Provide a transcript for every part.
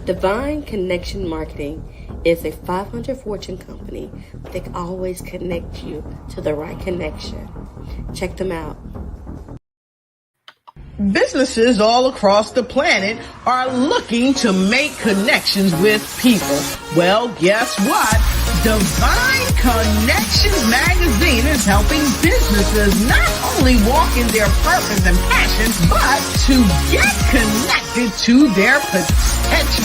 Divine Connection Marketing is a 500 Fortune company that can always connect you to the right connection. Check them out. Businesses all across the planet are looking to make connections with people. Well, guess what? Divine Connections magazine is helping businesses not only walk in their purpose and passions, but to get connected to their potential.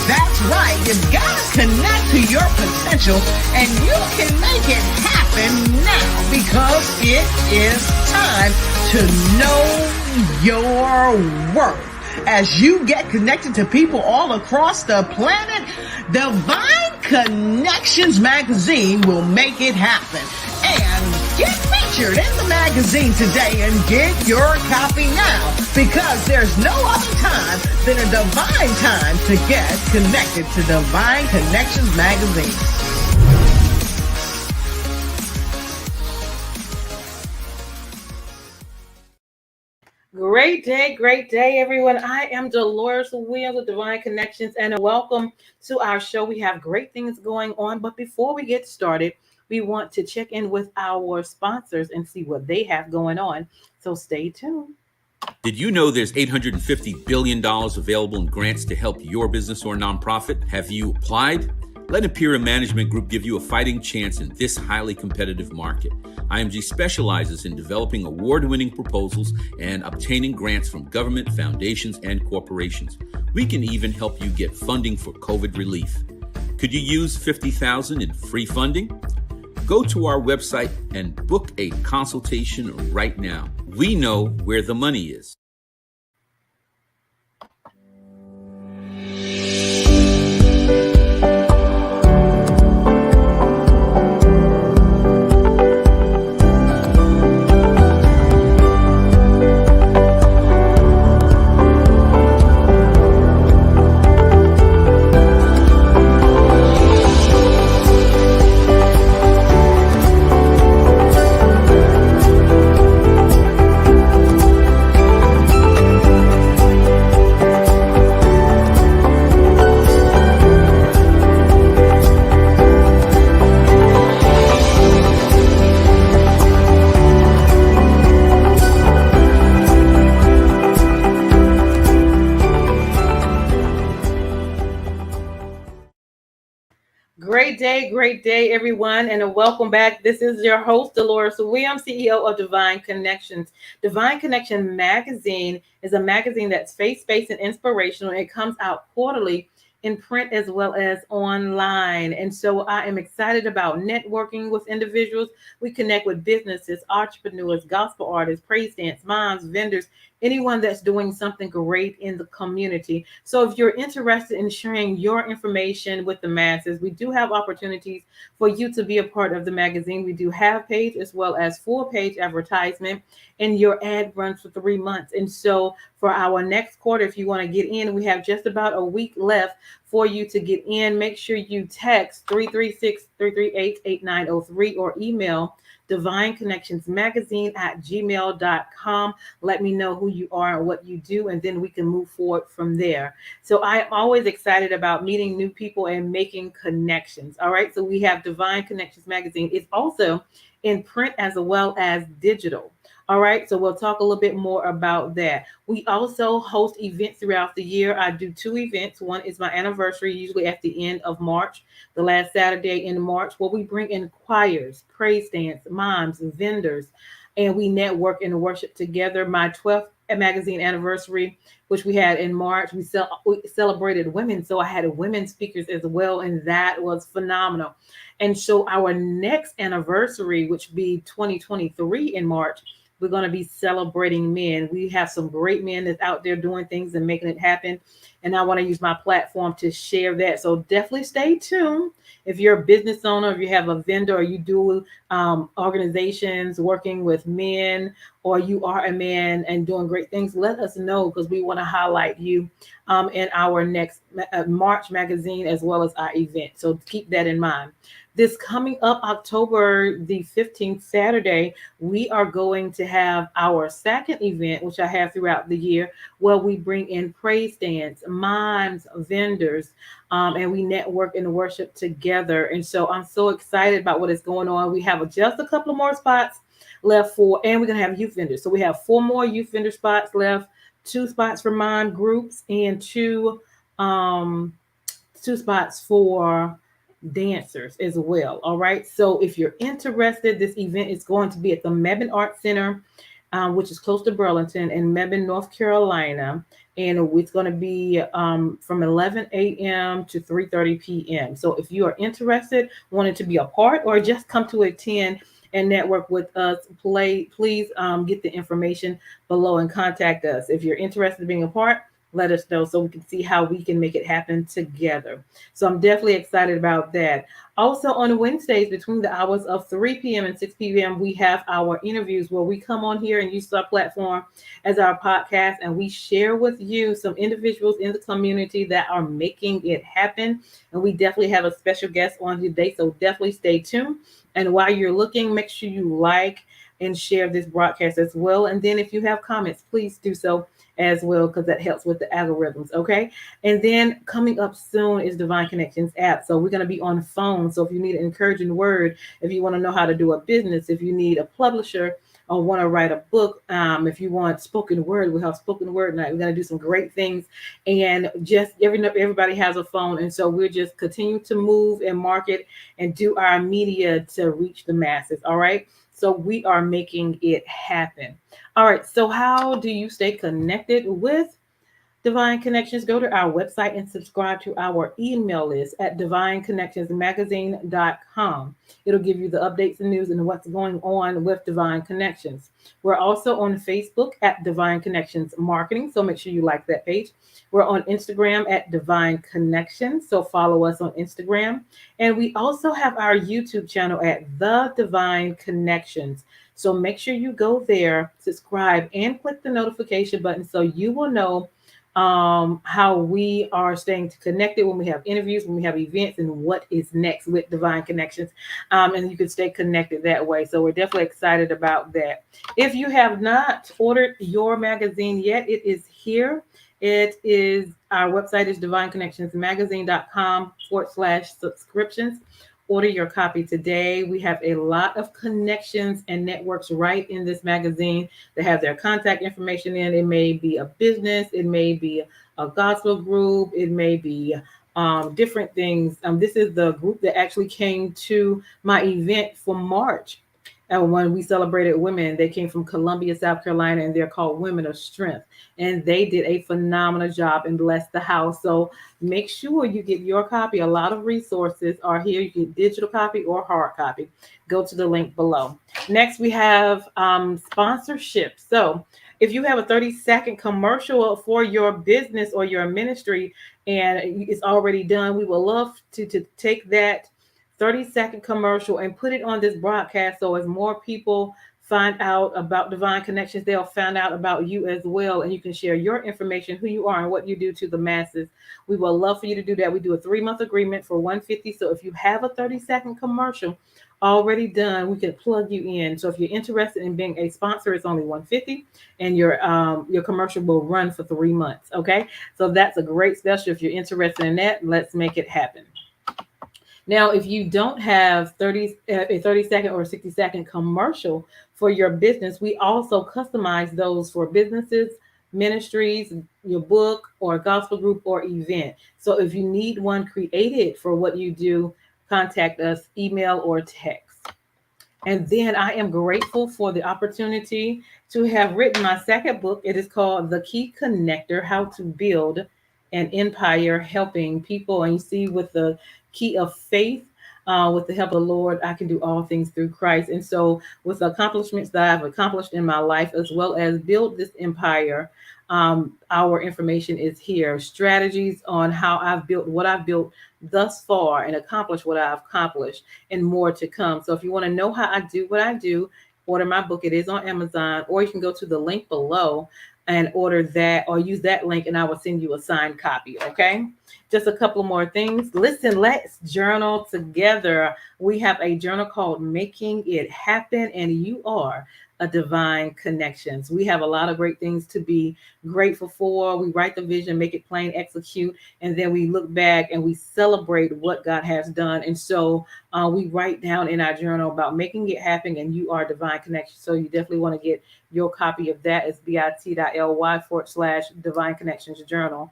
That's right. You've got to connect to your potential, and you can make it happen now because it is time to know your worth. As you get connected to people all across the planet, Divine Connections magazine will make it happen. And get featured in the magazine today and get your copy now, because there's no other time than a divine time to get connected to Divine Connections magazine. Great day, everyone. I am Deloris Williams with Divine Connections, and welcome to our show. We have great things going on, but before we get started, we want to check in with our sponsors and see what they have going on. So stay tuned. Did you know there's $850 billion available in grants to help your business or nonprofit? Have you applied? Let Imperial Management Group give you a fighting chance in this highly competitive market. IMG specializes in developing award-winning proposals and obtaining grants from government, foundations, and corporations. We can even help you get funding for COVID relief. Could you use $50,000 in free funding? Go to our website and book a consultation right now. We know where the money is. Great day, everyone, and welcome back. This is your host, Deloris Williams, CEO of Divine Connections. Divine Connection magazine is a magazine that's faith-based and inspirational. It comes out quarterly in print as well as online. And so I am excited about networking with individuals. We connect with businesses, entrepreneurs, gospel artists, praise dance, moms, vendors, anyone that's doing something great in the community. So if you're interested in sharing your information with the masses, we do have opportunities for you to be a part of the magazine. We do have page as well as full-page advertisement, and your ad runs for 3 months. And so for our next quarter, if you want to get in, we have just about a week left for you to get in. Make sure you text 336-338-8903 or email divineconnectionsmagazine@gmail.com. Let me know who you are and what you do, and then we can move forward from there. So I'm always excited about meeting new people and making connections. All right. So we have Divine Connections magazine. It's also in print as well as digital. All right, so we'll talk a little bit more about that. We also host events throughout the year. I do 2 events. One is my anniversary, usually at the end of March, the last Saturday in March, where we bring in choirs, praise dance, moms, vendors, and we network and worship together. My 12th magazine anniversary, which we had in March, we celebrated women. So I had women speakers as well, and that was phenomenal. And so our next anniversary, which be 2023 in March, we're going to be celebrating men. We have some great men that's out there doing things and making it happen. And I want to use my platform to share that. So definitely stay tuned. If you're a business owner, if you have a vendor, or you do organizations working with men, or you are a man and doing great things, let us know, because we want to highlight you in our next March magazine as well as our event. So keep that in mind. This coming up October the 15th, Saturday, we are going to have our second event, which I have throughout the year, where we bring in praise dance, mimes, vendors, and we network and worship together. And so I'm so excited about what is going on. We have just a couple of more spots left for, and we're going to have youth vendors. So we have 4 more youth vendor spots left, 2 spots for mime groups, and um, 2 spots for dancers as well. All right. So if you're interested, this event is going to be at the Mebane Art Center, which is close to Burlington in Mebane, North Carolina. And it's going to be from 11 a.m. to 3:30 p.m. So if you are interested, wanted to be a part, or just come to attend and network with us, please get the information below and contact us. If you're interested in being a part, let us know so we can see how we can make it happen together. So I'm definitely excited about that. Also on Wednesdays between the hours of 3 p.m. and 6 p.m., we have our interviews where we come on here and use our platform as our podcast, and we share with you some individuals in the community that are making it happen. And we definitely have a special guest on today, so definitely stay tuned. And while you're looking, make sure you like and share this broadcast as well. And then if you have comments, please do so as well, because that helps with the algorithms. Okay. And then coming up soon is Divine Connections app. So we're going to be on phone. So if you need an encouraging word, if you want to know how to do a business, if you need a publisher or want to write a book, if you want spoken word, we have spoken word night. We're going to do some great things. And just everybody has a phone. And so we're just continue to move and market and do our media to reach the masses. All right. So we are making it happen. All right. So how do you stay connected with Divine Connections? Go to our website and subscribe to our email list at divineconnectionsmagazine.com. It'll give you the updates and news and what's going on with Divine Connections. We're also on Facebook at Divine Connections Marketing, so make sure you like that page. We're on Instagram at Divine Connections, so follow us on Instagram. And we also have our YouTube channel at The Divine Connections. So make sure you go there, subscribe, and click the notification button so you will know how we are staying connected when we have interviews, when we have events, and what is next with Divine Connections. And you can stay connected that way. So we're definitely excited about that. If you have not ordered your magazine yet, it is here. It is, our website is divineconnectionsmagazine.com/subscriptions. Order your copy today. We have a lot of connections and networks right in this magazine that have their contact information in. It may be a business, it may be a gospel group, it may be different things. This is the group that actually came to my event for March. And when we celebrated women, they came from Columbia, South Carolina, and they're called Women of Strength. And they did a phenomenal job and blessed the house. So make sure you get your copy. A lot of resources are here. You get digital copy or hard copy. Go to the link below. Next, we have sponsorship. So if you have a 30-second commercial for your business or your ministry and it's already done, we would love to take that 30-second commercial and put it on this broadcast, so as more people find out about Divine Connections, they'll find out about you as well, and you can share your information, who you are and what you do to the masses. We would love for you to do that. We do a 3-month agreement for $150. So if you have a 30-second commercial already done, we can plug you in. So if you're interested in being a sponsor, it's only $150, and your commercial will run for 3 months. Okay, so that's a great special. If you're interested in that, let's make it happen. Now, if you don't have a 30-second or 60-second commercial for your business, we also customize those for businesses, ministries, your book, or gospel group or event. So if you need one created for what you do, contact us, email or text. And then I am grateful for the opportunity to have written my second book. It is called The Key Connector: How to Build an Empire Helping People. And you see, with the key of faith, with the help of the Lord, I can do all things through Christ. And so with the accomplishments that I've accomplished in my life, as well as build this empire, our information is here. Strategies on how I've built what I've built thus far and accomplished what I've accomplished, and more to come. So if you want to know how I do what I do, order my book. It is on Amazon, or you can go to the link below and order that, or use that link and I will send you a signed copy. Okay. Just a couple more things. Listen, let's journal together. We have a journal called Making It Happen, and you are a divine connections. We have a lot of great things to be grateful for. We write the vision, make it plain, execute, and then we look back and we celebrate what God has done. And so we write down in our journal about making it happen, and you are divine connection. So you definitely want to get your copy of that. It's bit.ly/divine connections journal.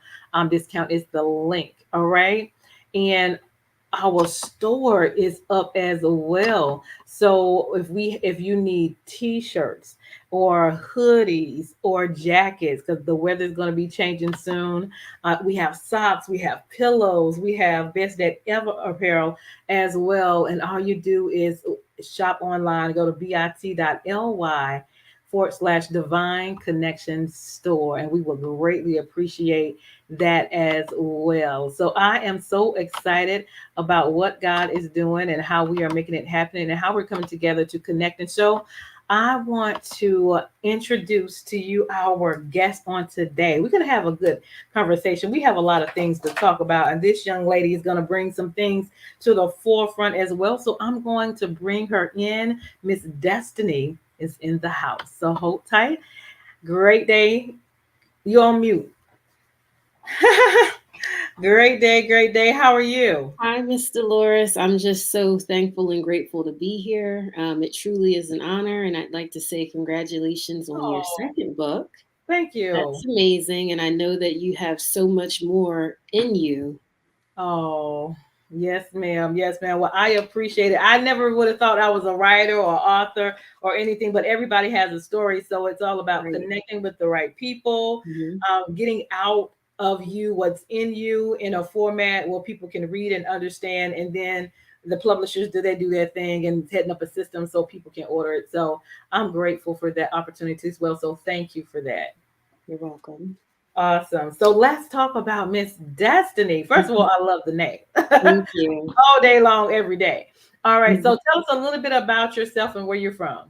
Discount is the link. All right. And our store is up as well. So if you need t-shirts or hoodies or jackets, because the weather's going to be changing soon, we have socks, we have pillows, we have best that ever apparel as well. And all you do is shop online, go to bit.ly/divine connections store, and we will greatly appreciate that as well. So I am so excited about what God is doing and how we are making it happen and how we're coming together to connect. And so I want to introduce to you our guest on today. We're going to have a good conversation. We have a lot of things to talk about, and this young lady is going to bring some things to the forefront as well. So I'm going to bring her in. Miss Destiny is in the house. So hold tight. Great day. You on mute. Great day, great day. How are you? Hi, Miss Deloris. I'm just so thankful and grateful to be here. It truly is an honor, and I'd like to say congratulations on your Oh, second book. thank you. That's amazing, and I know that you have so much more in you. Oh, yes, ma'am. Yes, ma'am. Well, I appreciate it. I never would have thought I was a writer or author or anything, but everybody has a story. So it's all about Right. connecting with the right people, Mhm. getting out of you what's in you in a format where people can read and understand. And then the publishers do they do their thing and setting up a system so people can order it. So I'm grateful for that opportunity as well. So thank you for that. You're welcome. Awesome. So let's talk about Miss Destiny. First of all, I love the name Thank you. all day long, every day. All right. Mhm. So tell us a little bit about yourself and where you're from.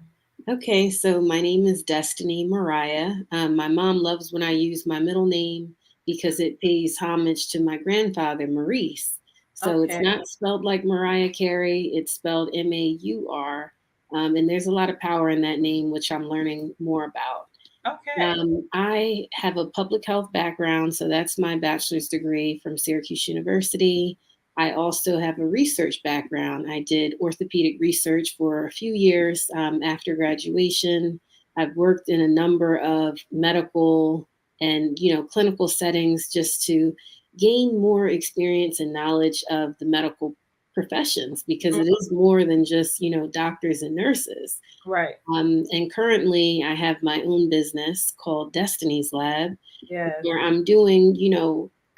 Okay, so my name is Destiny Mauriah. My mom loves when I use my middle name because it pays homage to my grandfather, Maurice. So it's Okay. not spelled like Mariah Carey, it's spelled Maur. And there's a lot of power in that name, which I'm learning more about. Okay. I have a public health background, so that's my bachelor's degree from Syracuse University. I also have a research background. I did orthopedic research for a few years after graduation. I've worked in a number of medical and clinical settings just to gain more experience and knowledge of the medical professions because it Mhm. is more than just doctors and nurses. Right. And currently, I have my own business called Destiny's Lab, Yes. where I'm doing,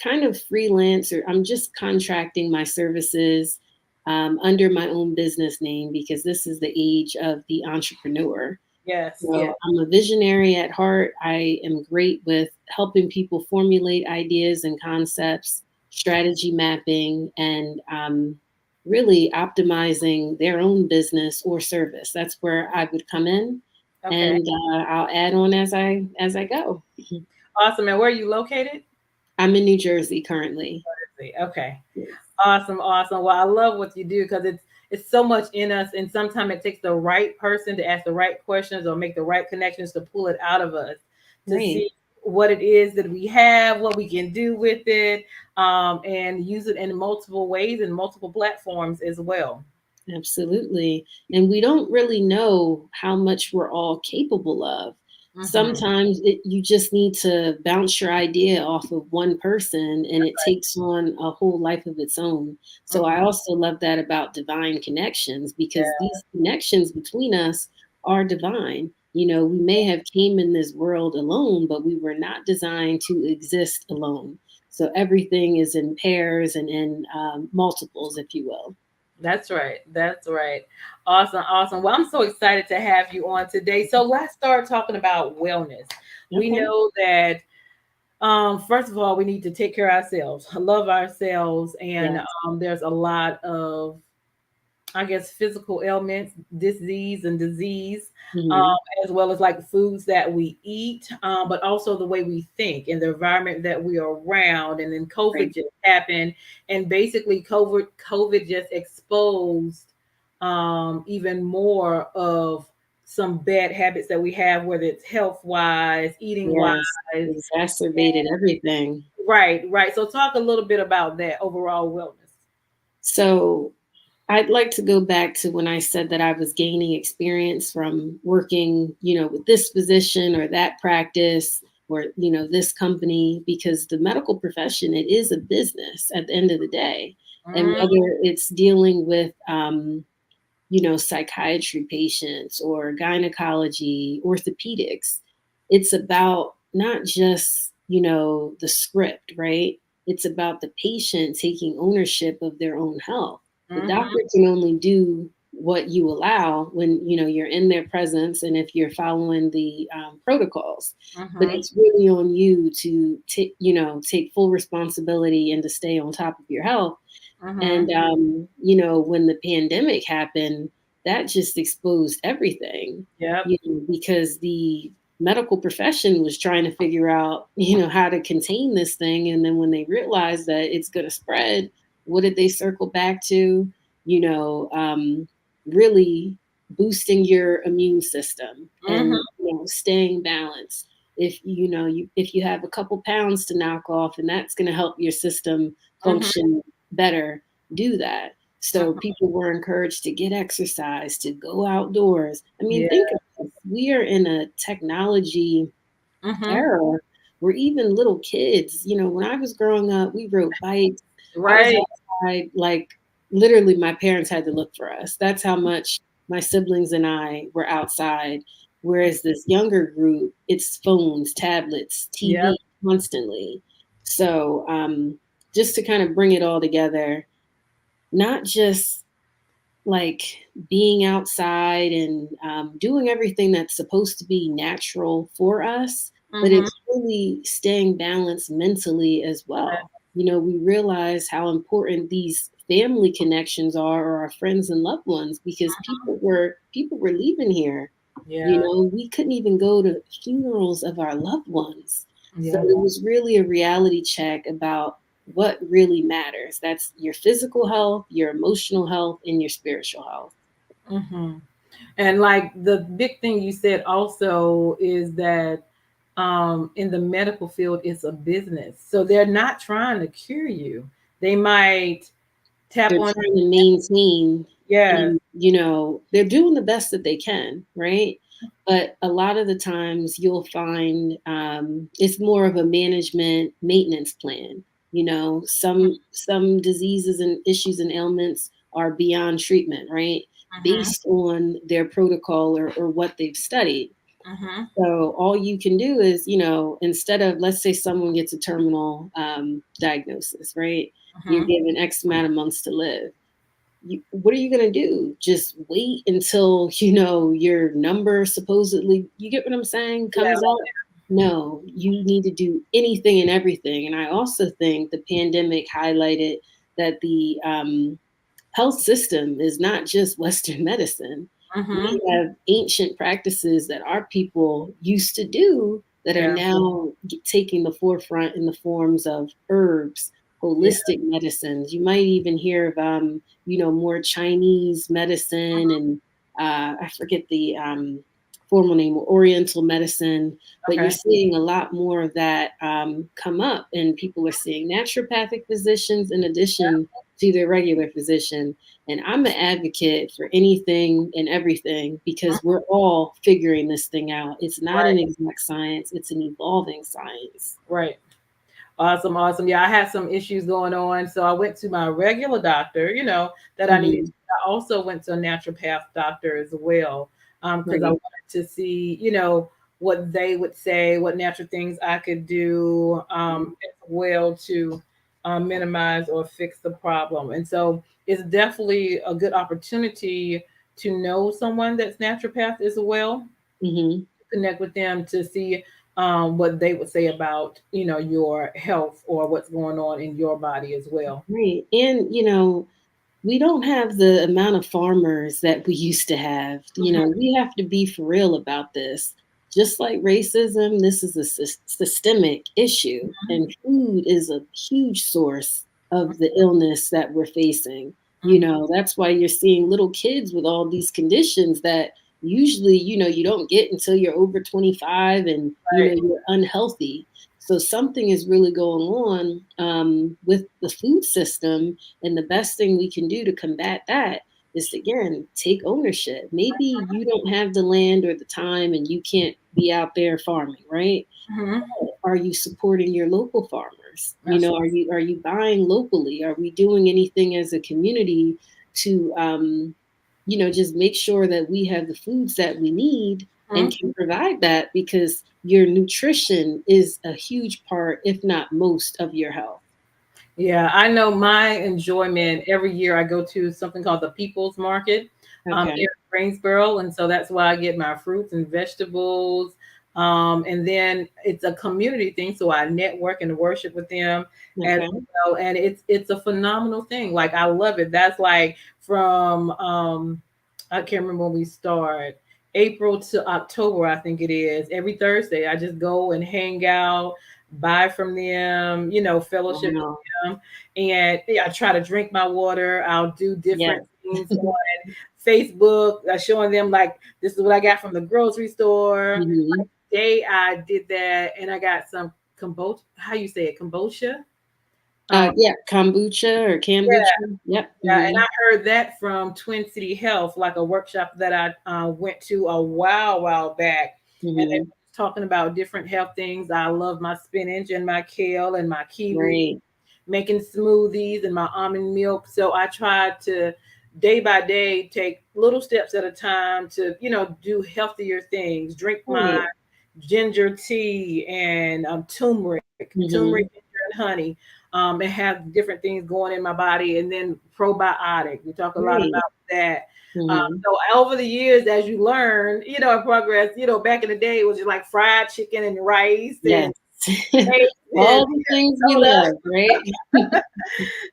kind of freelance or I'm just contracting my services under my own business name because this is the age of the entrepreneur. Yes. So Yes. I'm a visionary at heart. I am great with helping people formulate ideas and concepts, strategy mapping, and really optimizing their own business or service. That's where I would come in, Okay. and I'll add on as I go. Awesome. And where are you located? I'm in New Jersey currently. Okay. Yes. Awesome, awesome. Well, I love what you do because it's so much in us, and sometimes it takes the right person to ask the right questions or make the right connections to pull it out of us to Right. see what it is that we have, what we can do with it, and use it in multiple ways and multiple platforms as well. Absolutely. And we don't really know how much we're all capable of. Hmm. Sometimes you just need to bounce your idea off of one person and it takes on a whole life of its own. So I Hmm. also love that about divine connections because Yeah, these connections between us are divine. We may have came in this world alone, but we were not designed to exist alone. So everything is in pairs and in multiples, if you will. that's right. That's right. Awesome, awesome. Well, I'm so excited to have you on today. So let's start talking about wellness. We Okay. know that first of all, we need to take care of ourselves, love ourselves, and Yes. there's a lot of I guess, physical ailments, disease and disease, Mm-hmm. as well as like foods that we eat, but also the way we think and the environment that we are around. And then Right. COVID just happened, and basically COVID just exposed even more of some bad habits that we have, whether it's health wise, eating wise. Yes. Exacerbated everything. Right, right. So talk a little bit about that overall wellness. So I'd like to go back to when I said that I was gaining experience from working, with this physician or that practice or, this company, because the medical profession, it is a business at the end of the day. And Mm, whether it's dealing with, psychiatry patients or gynecology, orthopedics, it's about not just, the script, right? It's about the patient taking ownership of their own health. The mhm, doctor can only do what you allow when, you're in their presence and if you're following the protocols. But mhm, it's really on you to take full responsibility and to stay on top of your health. And, mhm. when the pandemic happened, that just exposed everything, Yep. because the medical profession was trying to figure out, how to contain this thing. And then when they realized that it's going to spread, what did they circle back to? You know, um, Really boosting your immune system Mhm, and, staying balanced. If you have a couple pounds to knock off, and that's going to help your system mhm, function better, do that. So mhm. people were encouraged to get exercise, to go outdoors. I mean, Yeah. think of this. We are in a technology Mhm. era where even little kids, when I was growing up, we rode bikes. I was Right. outside, like literally my parents had to look for us. That's how much my siblings and I were outside. Whereas this younger group, it's phones, tablets, Yep. TV constantly. So just to kind of bring it all together, not just like being outside and doing everything that's supposed to be natural for us, but Mhm. it's really staying balanced mentally as well. We realize how important these family connections are, or our friends and loved ones, because people were leaving here. Yeah. We couldn't even go to funerals of our loved ones. So Yeah. it was really a reality check about what really matters. That's your physical health, your emotional health, and your spiritual health. Mhm. And like the big thing you said also is that in the medical field, it's a business. So they're not trying to cure you. They might tap They're on, trying to maintain, yes. and they're doing the best that they can, right? But a lot of the times you'll find it's more of a management maintenance plan. Some diseases and issues and ailments are beyond treatment, right? Mhm. Based on their protocol, or what they've studied. Mhm. So all you can do is, instead of, let's say someone gets a terminal diagnosis, right? You're Mhm. given X amount of months to live. What are you going to do? Just wait until, your number supposedly, you get what I'm saying, Yeah. comes up? No, you need to do anything and everything. And I also think the pandemic highlighted that the health system is not just Western medicine. Mhm. We have ancient practices that our people used to do that are Yeah. now taking the forefront in the forms of herbs, Yeah. holistic medicines. You might even hear of, more Chinese medicine, and I forget the formal name, Oriental medicine, but you're Okay. seeing a lot more of that come up, and people are seeing naturopathic physicians in addition to their regular physician. And I'm an advocate for anything and everything, because we're all figuring this thing out. It's not Right. an exact science, it's an evolving science. Right. Awesome, awesome. Yeah, I had some issues going on, so I went to my regular doctor, that I needed. Hmm. I also went to a naturopath doctor as well, because I Right. wanted to see, what they would say, what natural things I could do, as well to minimize or fix the problem. And so it's definitely a good opportunity to know someone that's naturopath as well, Hmm. connect with them to see what they would say about your health or what's going on in your body as well. Right. And, we don't have the amount of farmers that we used to have. You know, we have to be for real about this. Just like racism, this is a systemic issue, and food is a huge source of the illness that we're facing. You know, that's why you're seeing little kids with all these conditions that usually, you know, you don't get until you're over 25 and, you know, you're unhealthy. So something is really going on with the food system. And the best thing we can do to combat that is, again, take ownership. Maybe you don't have the land or the time and you can't be out there farming, right? Are you supporting your local farmers? You know, are you buying locally? Are we doing anything as a community to, you know, just make sure that we have the foods that we need and can provide that, because your nutrition is a huge part, if not most, of your health. Yeah, I know my enjoyment every year I go to something called the People's Market here Okay. in Greensboro. And so that's why I get my fruits and vegetables. And then it's a community thing. So I network and worship with them as Okay. well. And it's a phenomenal thing. Like, I love it. That's like from I can't remember when we start. April to October, I think it is. Every Thursday, I just go and hang out, buy from them, you know, fellowship with Wow. them. And I try to drink my water. I'll do Yes. different things on Facebook, showing them like, this is what I got from the grocery store. Hmm. Like, today I did that, and I got some kombucha. How you say it? Kombucha. Um, Yeah, kombucha or yeah, kombucha. Yep. yeah, and Hmm. I heard that from Twin City Health, like a workshop that I went to a while back, and they Hmm. were talking about different health things. I love my spinach and my kale and my kiwi, Right. making smoothies and my almond milk. So I try to day by day take little steps at a time to, you know, do healthier things. Drink my Right. ginger tea and turmeric, Hmm. ginger, and honey, and have different things going in my body. And then probiotic. We talk a lot Right. about that. Hmm. So over the years, as you learn, you know, in progress, you know, back in the day, it was just like fried chicken and rice Yes. and eggs and All the things we soda. love, right?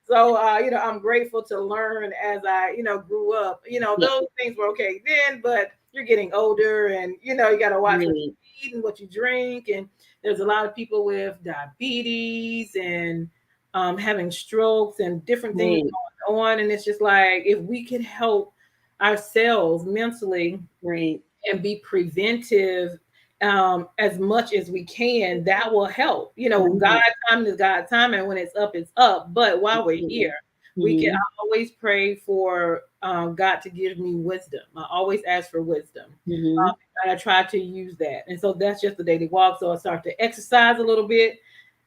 So, you know, I'm grateful to learn as I, you know, grew up. You know, Yeah. those things were okay then, but you're getting older, and you know, you got to watch what Right. you eat and what you drink. And there's a lot of people with diabetes and having strokes and different things Right. going on. And it's just like, if we could help ourselves mentally Right. and be preventive as much as we can, that will help. You know, God Right. time is God time, and when it's up, it's up. But while we're Absolutely. here, we can. Hmm. I always pray for God to give me wisdom. I always ask for wisdom. Hmm. And I try to use that. And so that's just the daily walk. So I start to exercise a little bit,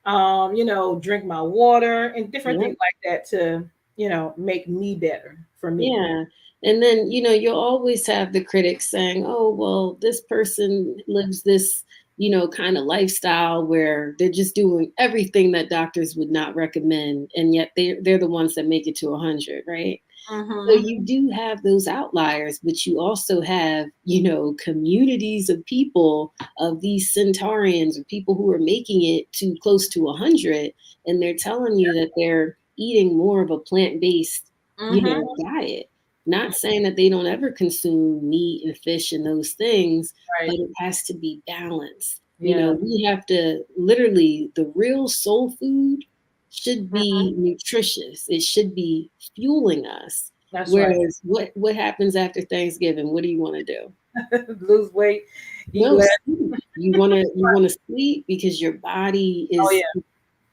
you know, drink my water and different Yep. things like that to, you know, make me better for me. Yeah. And then, you know, you'll always have the critics saying, oh, well, this person lives this, you know, kind of lifestyle where they're just doing everything that doctors would not recommend. And yet they're the ones that make it to 100, right? So Mm-hmm. you do have those outliers, but you also have, you know, communities of people, of these centaurians or people who are making it to close to 100, and they're telling you that they're eating more of a plant-based, you Mm-hmm. know, diet. Not saying that they don't ever consume meat and fish and those things, but Right. it has to be balanced. You know, Yeah. we have to literally, the real soul food should be nutritious. It should be fueling us. That's right. Whereas what happens after Thanksgiving? What do you want to do? Lose weight, eat No, less. sleep. You want to sleep because your body Oh is, yeah.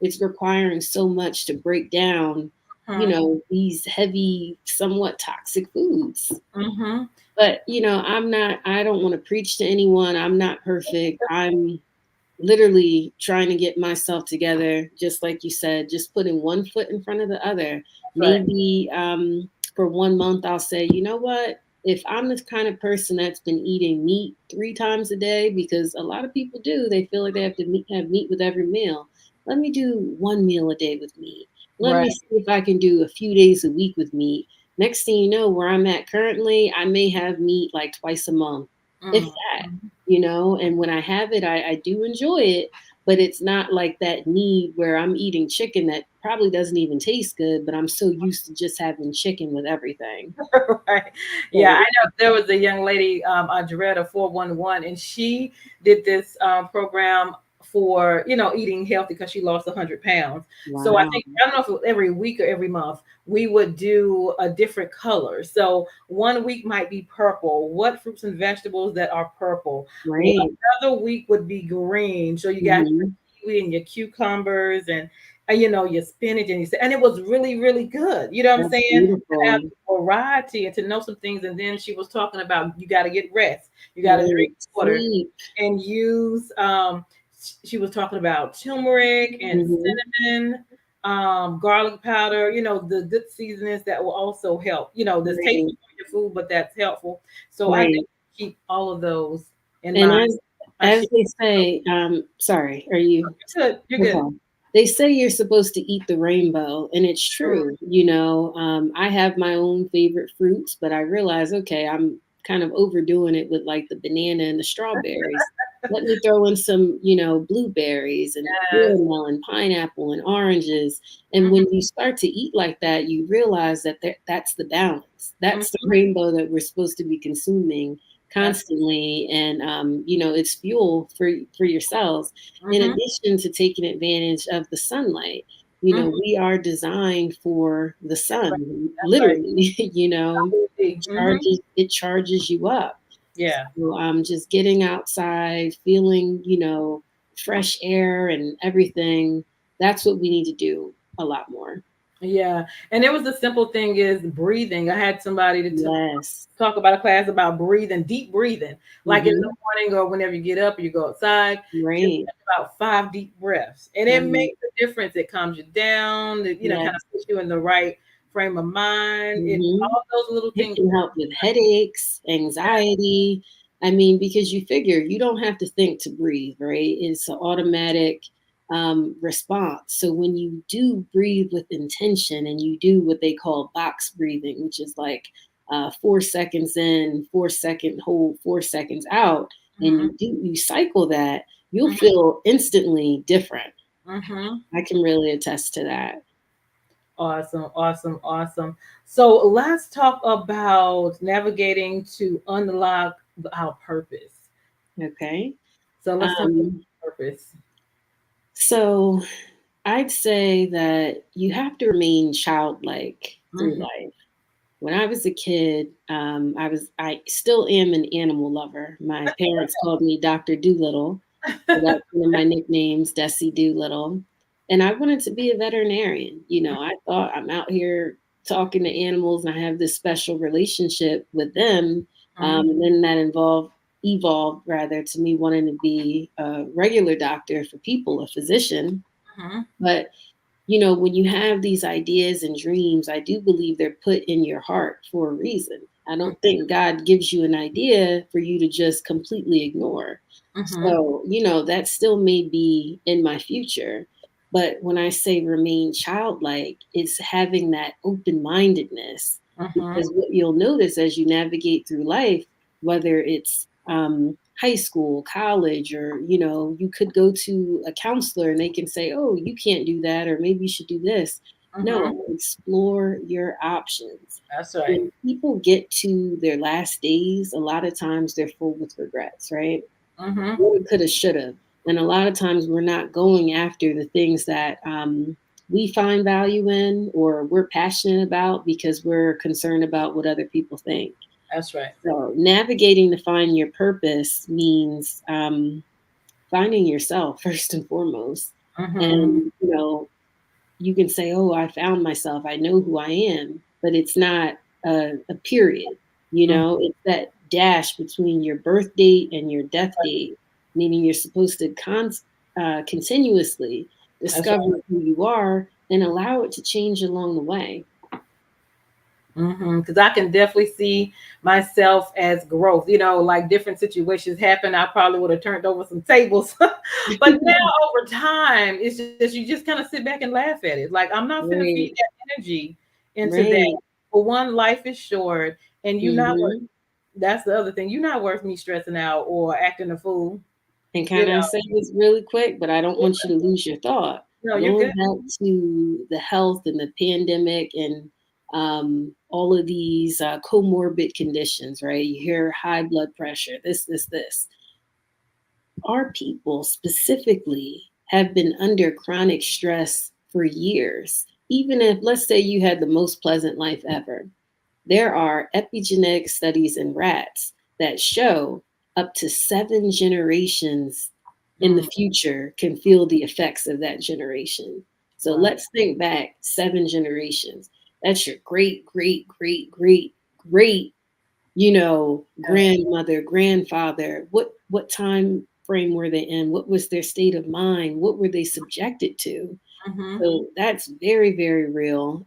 it's requiring so much to break down, you Mhm. know, these heavy, somewhat toxic foods. Mhm. But you know, I don't want to preach to anyone. I'm not perfect. I'm literally trying to get myself together, just like you said, just putting one foot in front of the other. That's right. Maybe for 1 month, I'll say, you know what? If I'm the kind of person that's been eating meat 3 times a day, because a lot of people do, they feel like they have to have meat with every meal. Let me do 1 meal a day with meat. Let Right. me see if I can do a few days a week with meat. Next thing you know, where I'm at currently, I may have meat like twice a month, if Mm. that, you know. And when I have it, I do enjoy it, but it's not like that need where I'm eating chicken that probably doesn't even taste good, but I'm so used to just having chicken with everything. Right. Yeah, I So, know there was a young lady, Andretta 411, and she did this program for, eating healthy because she lost 100 pounds. So I wow. think, I don't know if it was every week or every month, we would do a different color. So one week might be purple. What fruits and vegetables that are purple? Right. Another week would be green. So you got Hmm. kiwi and your cucumbers and your spinach and it was really, really good. You know what I'm That's saying? To have beautiful. variety and to know some things. And then she was talking about you got to get rest, you got to Right. drink water Sleep. and use. She was talking about turmeric and Hmm. cinnamon, garlic powder. The good seasonings that will also help. This tasty Right. for your food, but that's helpful. So I Right. think keep all of those in And mind. I as share. they say, sorry, are you You're good. You're good. okay? They say you're supposed to eat the rainbow, and it's true. I have my own favorite fruits, but I realize, okay, I'm kind of overdoing it with like the banana and the strawberries. Let me throw in some, blueberries and Yes. watermelon, pineapple, and oranges. And Mhm, when you start to eat like that, you realize that that's the balance. That's the mhm. rainbow that we're supposed to be consuming That's constantly, and it's fuel for your cells, in mhm, addition to taking advantage of the sunlight. mhm. We are designed for the Right. sun, That's right. literally. Mhm. It charges you up. Yeah. So just getting outside, feeling, fresh air and everything, that's what we need to do a lot more. Yeah. And it was the simple thing is breathing. I had somebody to Yes. talk about a class about breathing, deep breathing, like in the Hmm. morning or whenever you get up or you go outside, just Right. take about 5 deep breaths. And it Right. makes a difference. It calms you down, it, kind of Yes. puts you in the right frame of mind. It Hmm. all those little It things. can help with headaches, anxiety. I mean, because you figure you don't have to think to breathe, right? It's an automatic response. So when you do breathe with intention and you do what they call box breathing, which is like 4 seconds in, 4 second hold, 4 seconds out, and Mhm, you cycle that, you'll mhm, feel instantly different. mhm. I can really attest to that. Awesome, awesome, awesome. So let's talk about navigating to unlock our purpose. Okay. So let's talk about Um, purpose. so I'd say that you have to remain childlike through Hmm. life. When I was a kid, I still am an animal lover. My parents called me Dr. Doolittle. So that's one of my nicknames, Desi Doolittle. And I wanted to be a veterinarian. I thought I'm out here talking to animals and I have this special relationship with them. And then that evolved rather to me wanting to be a regular doctor for people, a physician. Hmm. But when you have these ideas and dreams, I do believe they're put in your heart for a reason. I don't think God gives you an idea for you to just completely ignore. Hmm. So, that still may be in my future. But when I say remain childlike, it's having that open mindedness. Hmm. Because what you'll notice as you navigate through life, whether it's high school, college, or you could go to a counselor and they can say, "Oh, you can't do that," or maybe you should do this. Hmm. No, explore your options. That's right. When people get to their last days, a lot of times they're full with regrets, right? Hmm. Woulda, coulda, shoulda. And a lot of times we're not going after the things that we find value in or we're passionate about because we're concerned about what other people think. That's right. So navigating to find your purpose means finding yourself first and foremost. Hmm. And, you can say, "Oh, I found myself. I know who I am," but it's not a period. It's that dash between your birth date and your death date, meaning you're supposed to continuously That's discover who you are and allow it to change along the way. Because I can definitely see myself as growth. Like different situations happen, I probably would have turned over some tables. But now over time, it's just you just kind of sit back and laugh at it. Like I'm not gonna feed Right, that energy into that. right. For one, life is short, and you're not worth. Hmm. That's the other thing. You're not worth me stressing out or acting a fool. And You can I know, say this really quick, but I don't want you to lose your thought. no, you're Going good. back to the health and the pandemic and all of these comorbid conditions, right? You hear high blood pressure, this. Our people specifically have been under chronic stress for years. Even if, let's say, you had the most pleasant life ever, there are epigenetic studies in rats that show up to 7 generations in the Mm, future can feel the effects of that generation. So wow. let's think back 7 generations. That's your great, great, great, great, great, Yeah. grandmother, grandfather. What time frame were they in? What was their state of mind? What were they subjected to? Hmm. So that's very, very real.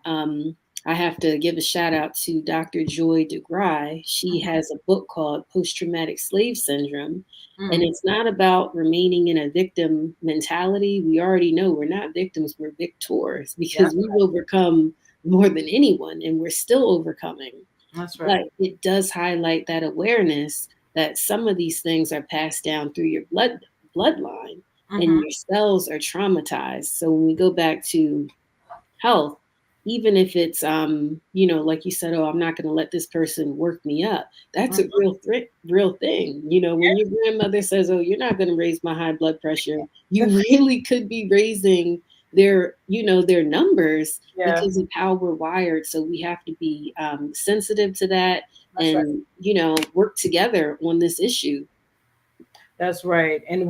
I have to give a shout out to Dr. Joy DeGruy. She has a book called Post Traumatic Slave Syndrome. And Mm, it's not about remaining in a victim mentality. We already know we're not victims, we're victors yeah, because we've overcome more than anyone and we're still overcoming. that's right. But it does highlight that awareness that some of these things are passed down through your bloodline and Hmm. your cells are traumatized. So when we go back to health, even if it's like you said, oh, I'm not going to let this person work me up. That's a real thing. When your grandmother says, oh, you're not going to raise my high blood pressure, you really could be raising their numbers Yeah, because of how we're wired. So we have to be sensitive to that that's right. and work together on this issue. That's right. And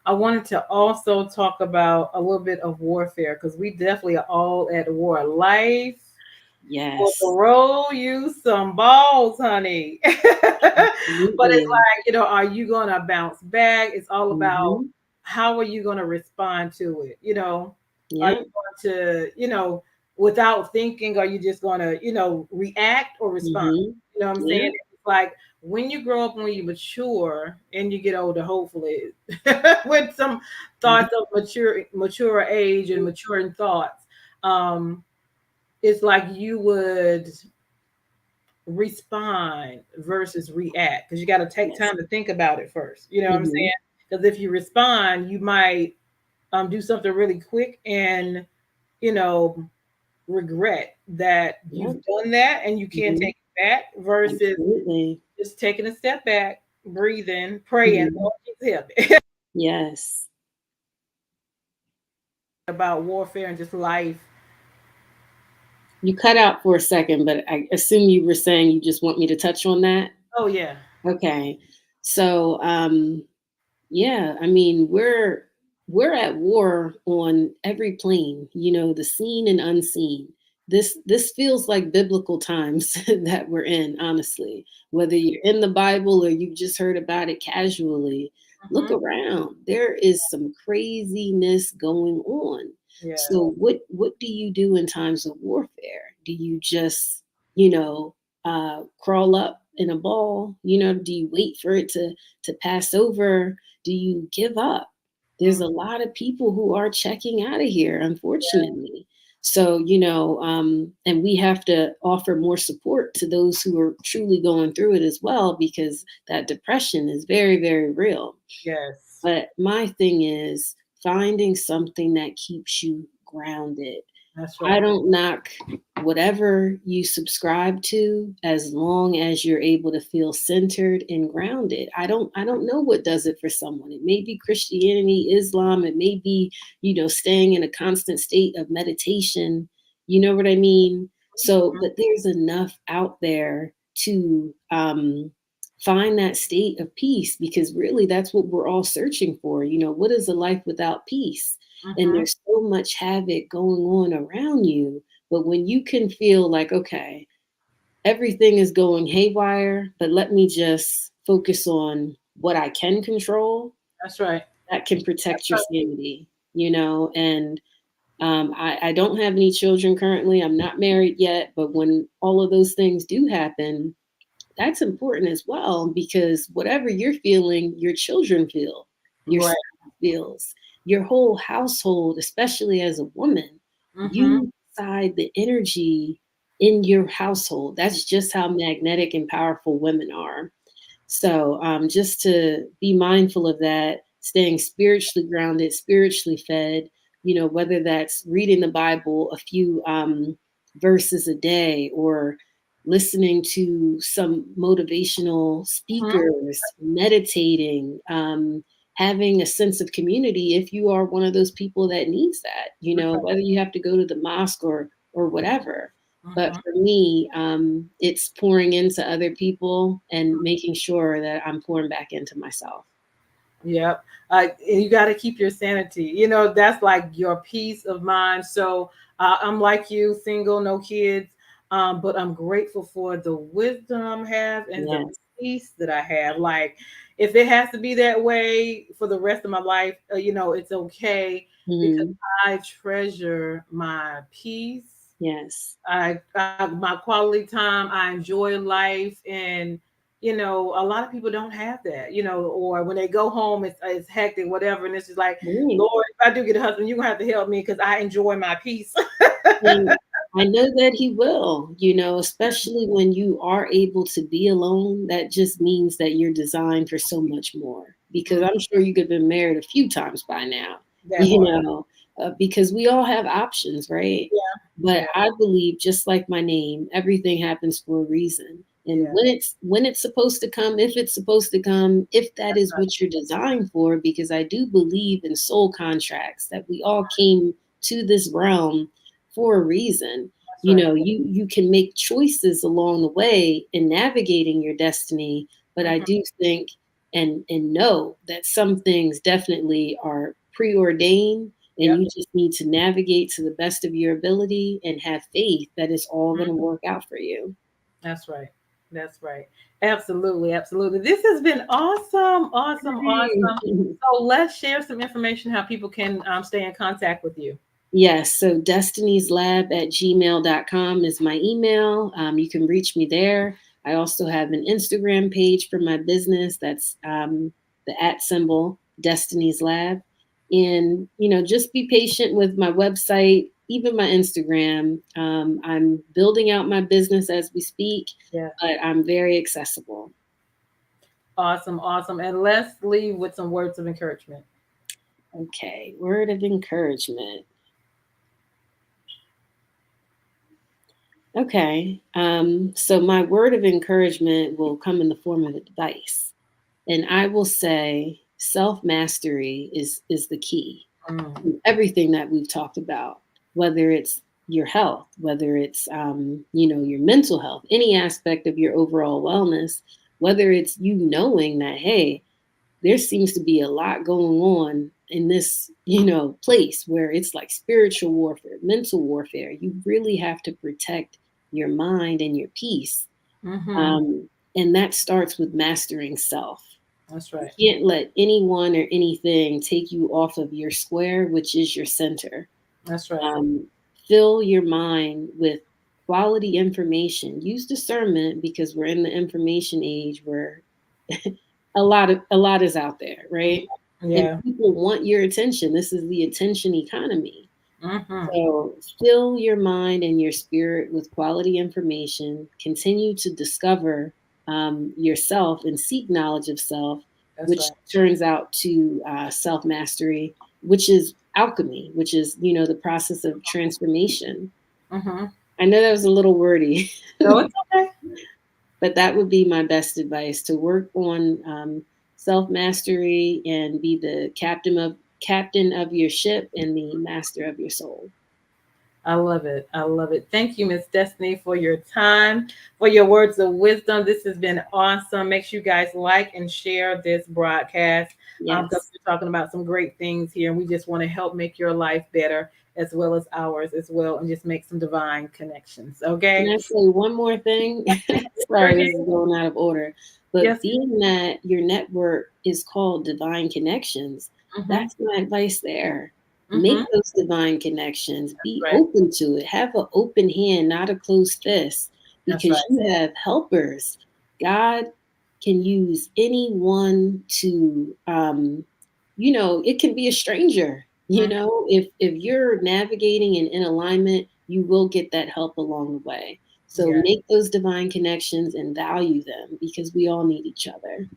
I wanted to also talk about a little bit of warfare because we definitely are all at war. Life will Yes, throw you some balls, honey. But it's absolutely. like, are you going to bounce back? It's all about Hmm. how are you going to respond to it? Are Yeah. you going to, without thinking, are you just going to, react or respond? Hmm. You know what I'm saying? Yeah. It's like when you grow up, when you mature and you get older, hopefully, with some thoughts of mature age and maturing thoughts, um, it's like you would respond versus react because you got to take Yes. time to think about it first. You know what I'm Hmm. saying? Because if you respond, you might do something really quick and you know regret that you've Yep. done that and you can't Hmm. take it back versus Absolutely. just taking a step back, breathing, praying. Hmm. Lord, please help me. Yes. About warfare and just life. You cut out for a second, but I assume you were saying you just want me to touch on that. Oh yeah. Okay. So, yeah, I mean, we're at war on every plane, the seen and unseen. This feels like biblical times that we're in, honestly. Whether you're in the Bible or you've just heard about it casually, look Hmm. around. There is some craziness going on. Yeah. So what do you do in times of warfare? Do you just, you know, crawl up in a ball? Do you wait for it to pass over? Do you give up? There's Mhm. a lot of people who are checking out of here, unfortunately. So, and we have to offer more support to those who are truly going through it as well, because that depression is very, very real. Yes. But my thing is finding something that keeps you grounded. That's I right. don't knock whatever you subscribe to as long as you're able to feel centered and grounded. I don't know what does it for someone. It may be Christianity, Islam, it may be, staying in a constant state of meditation. You know what I mean? So, but there's enough out there to find that state of peace, because really that's what we're all searching for. What is a life without peace? And Hmm. there's so much havoc going on around you. But when you can feel like, okay, everything is going haywire, but let me just focus on what I can control, That's right. that can That's protect your right. sanity, and I don't have any children currently. I'm not married yet, but when all of those things do happen, that's important as well, because whatever you're feeling, your children feel, your Right. spouse feels, your whole household, especially as a woman, Hmm. you decide the energy in your household. That's just how magnetic and powerful women are. So just to be mindful of that, staying spiritually grounded, spiritually fed, whether that's reading the Bible a few verses a day, or listening to some motivational Mhm. speakers, meditating, having a sense of community if you are one of those people that needs that, That's right. whether you have to go to the mosque or whatever. But Mhm. for me, it's pouring into other people and making sure that I'm pouring back into myself. Yep. You got to keep your sanity. That's like your peace of mind. So I'm like you, single, no kids, but I'm grateful for the wisdom I have and the Yes. peace that I have. Like, if it has to be that way for the rest of my life, it's okay because Mhm. I treasure my peace. Yes. My quality time. I enjoy life, and a lot of people don't have that. Or when they go home, it's hectic, whatever, and it's just like, Right. Lord, if I do get a husband, you're gonna have to help me because I enjoy my peace. And I know that he will, especially when you are able to be alone. That just means that you're designed for so much more. Because I'm sure you could have been married a few times by now, That you part. know, because we all have options, right? Yeah. But Yeah. I believe, just like my name, everything happens for a reason. And Yeah. when it's supposed to come, if it's supposed to come, if that That's is right. what you're designed for, because I do believe in soul contracts, that we all came to this realm for a reason. That's right. You can make choices along the way in navigating your destiny, but I Mhm. do think and know that some things definitely are preordained, and Yep. you just need to navigate to the best of your ability and have faith that it's all going to Mhm. work out for you. That's right. That's right. Absolutely. Absolutely. This has been awesome. Awesome. Awesome. So let's share some information how people can stay in contact with you. Yes, so destinies@gmail.com is my email. You can reach me there. I also have an Instagram page for my business. That's the @ symbol Destinies Lab. And, just be patient with my website, even my Instagram. I'm building out my business as we speak, Yeah. but I'm very accessible. Awesome. Awesome. And let's leave with some words of encouragement. Okay, word of encouragement. Okay. So my word of encouragement will come in the form of advice. And I will say self-mastery is the key. Mm. Everything that we've talked about, whether it's your health, whether it's your mental health, any aspect of your overall wellness, whether it's you knowing that, hey, there seems to be a lot going on in this, place where it's like spiritual warfare, mental warfare. You really have to protect your mind and your peace. Mm-hmm. And that starts with mastering self. That's You right. can't let anyone or anything take you off of your square, which is your center. That's right. Um, Fill your mind with quality information. Use discernment, because we're in the information age where a lot is out there, right? And Yeah. people want your attention. This is the attention economy. Mm-hmm. So fill your mind and your spirit with quality information. Continue to discover yourself and seek knowledge of self, That's which right. turns out to self mastery, which is alchemy, which is the process of transformation. Mm-hmm. I know that was a little wordy, No, it's okay. but that would be my best advice: to work on self mastery and be the captain of your ship and the master of your soul. I love it. I love it. Thank you, Miss Destiny, for your time, for your words of wisdom. This has been awesome. Make sure you guys like and share this broadcast, because Yes. we're talking about some great things here, and we just want to help make your life better as well as ours as well, and just make some divine connections. Can Okay. I say one more thing? Sure Sorry, this is can. going out of order. Yes. But being that your network is called Divine Connections, Mm-hmm. that's my advice there. Mm-hmm. Make those divine connections. That's Be right. open to it. Have an open hand, not a closed fist, That's right. because you have helpers. God can use anyone to, it can be a stranger. If you're navigating and in alignment, you will get that help along the way. So make those divine connections and value them, because we all need each other.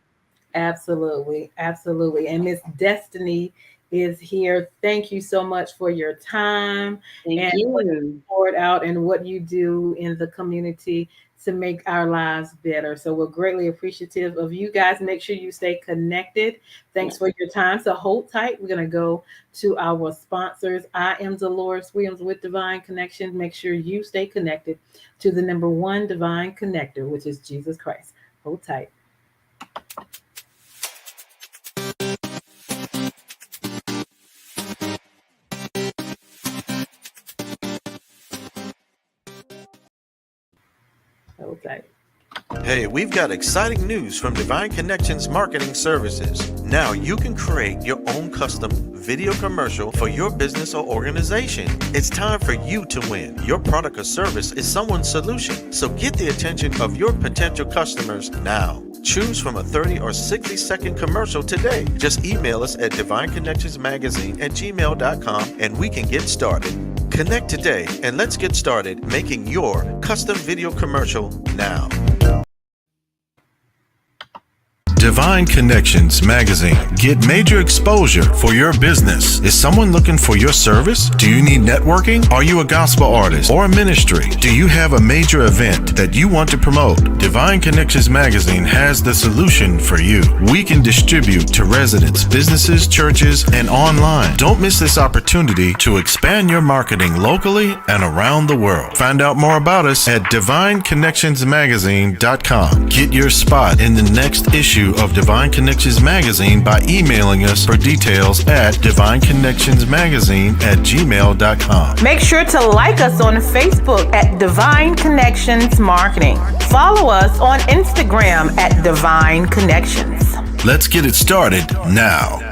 Absolutely. Absolutely. And Miss Destiny is here. Thank you so much for your time Thank you. What you poured out and what you do in the community to make our lives better. So we're greatly appreciative of you guys. Make sure you stay connected. Thanks for your time. So hold tight. We're going to go to our sponsors. I am Deloris Williams with Divine Connections. Make sure you stay connected to the number one divine connector, which is Jesus Christ. Hold tight. Okay. Hey, we've got exciting news from Divine Connections Marketing Services. Now you can create your own custom video commercial for your business or organization. It's time for you to win. Your product or service is someone's solution. So get the attention of your potential customers now. Choose from a 30 or 60-second commercial today. Just email us at divineconnectionsmagazine@gmail.com and we can get started. Connect today and let's get started making your custom video commercial now. Divine Connections Magazine. Get major exposure for your business. Is someone looking for your service? Do you need networking? Are you a gospel artist or a ministry? Do you have a major event that you want to promote? Divine Connections Magazine has the solution for you. We can distribute to residents, businesses, churches, and online. Don't miss this opportunity to expand your marketing locally and around the world. Find out more about us at divineconnectionsmagazine.com. Get your spot in the next issue of Divine Connections Magazine by emailing us for details at divineconnectionsmagazine@gmail.com. Make sure to like us on Facebook at Divine Connections Marketing. Follow us on Instagram at Divine Connections. Let's get it started now.